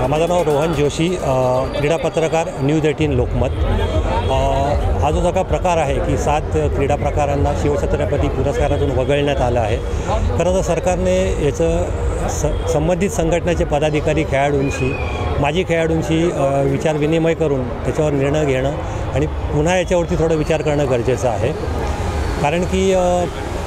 माझं नाव रोहन जोशी, क्रीडा पत्रकार, न्यूज 18 लोकमत। हा जो सगळा प्रकार आहे की 7 क्रीडा प्रकारांना शिवछत्रपती पुरस्कारातून वगळण्यात आलं आहे। खरं तर सरकारने याचं संबंधित संघटनेचे पदाधिकारी, खेळाडूंशी, माजी खेळाडूंशी विचारविनिमय करून त्याच्यावर निर्णय घेणं आणि पुन्हा याच्यावरती थोडं विचार करणं गरजेचं आहे। कारण की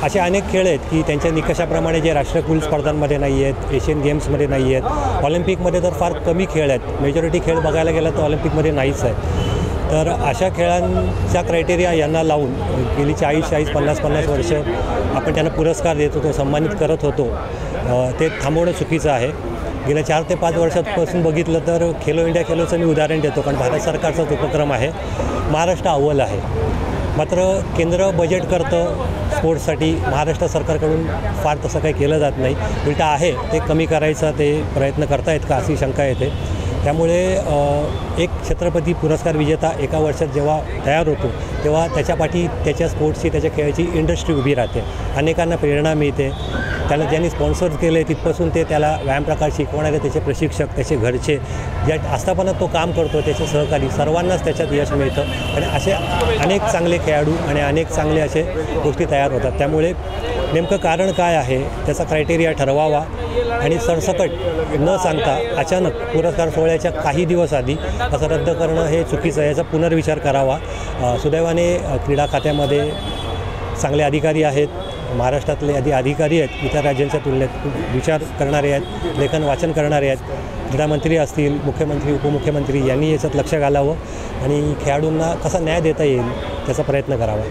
असे अनेक खेळ आहेत की त्यांच्या निकषाप्रमाणे जे राष्ट्रकुल स्पर्धांमध्ये नाही आहेत, एशियन गेम्समध्ये नाही आहेत, ऑलिम्पिकमध्ये तर फार कमी खेळ आहेत। मेजॉरिटी खेळ बघायला गेलं तर ऑलिम्पिकमध्ये नाहीच आहे। तर अशा खेळांचा क्रायटेरिया यांना लावून गेली 40-40, 50-50 वर्ष आपण त्यांना पुरस्कार देत होतो, सन्मानित करत होतो, ते थांबवणं चुकीचं आहे। गेल्या 4 ते 5 वर्षांपासून बघितलं तर खेलो इंडिया खेलोचं मी उदाहरण देतो, कारण भारत सरकारचाच उपक्रम आहे, महाराष्ट्र अव्वल आहे। मात्र केंद्र बजेट करतं स्पोर्ट्ससाठी, महाराष्ट्र सरकारकडून फार तसं काही केलं जात नाही, उलटा आहे ते कमी करायचा ते प्रयत्न करतायत का अशी शंका येते। त्यामुळे एक छत्रपती पुरस्कार विजेता एका वर्षात जेव्हा तयार होतो तेव्हा त्याच्यापाठी त्याच्या स्पोर्ट्सची, त्याच्या खेळाची इंडस्ट्री उभी राहते, अनेकांना प्रेरणा मिळते। त्याला ज्यांनी स्पॉन्सर्स केले तिथपासून ते त्याला व्यायाम प्रकार शिकवणारे त्याचे प्रशिक्षक, त्याचे घरचे, ज्या आस्थापनात तो काम करतो त्याचे सहकारी, सर्वांनाच त्याच्यात यश मिळतं आणि असे अनेक चांगले खेळाडू आणि अनेक चांगले असे गोष्टी तयार होतात। त्यामुळे नेमकं कारण काय आहे त्याचा क्रायटेरिया ठरवावा आणि सरसकट न सांगता अचानक पुरस्कार सोहळ्याच्या काही दिवस आधी असं रद्द करणं हे चुकीचं आहे, याचा पुनर्विचार करावा। सुदैवाने क्रीडा खात्यामध्ये चांगले अधिकारी आहेत, महाराष्ट्रातले अधिकारी आहेत, इतर राज्यांच्या तुलनेत विचार करणारे आहेत, लेखन वाचन करणारे आहेत। क्रीडामंत्री असतील, मुख्यमंत्री, उपमुख्यमंत्री यांनी याच्यात लक्ष घालावं आणि खेळाडूंना कसा न्याय देता येईल त्याचा प्रयत्न करावा।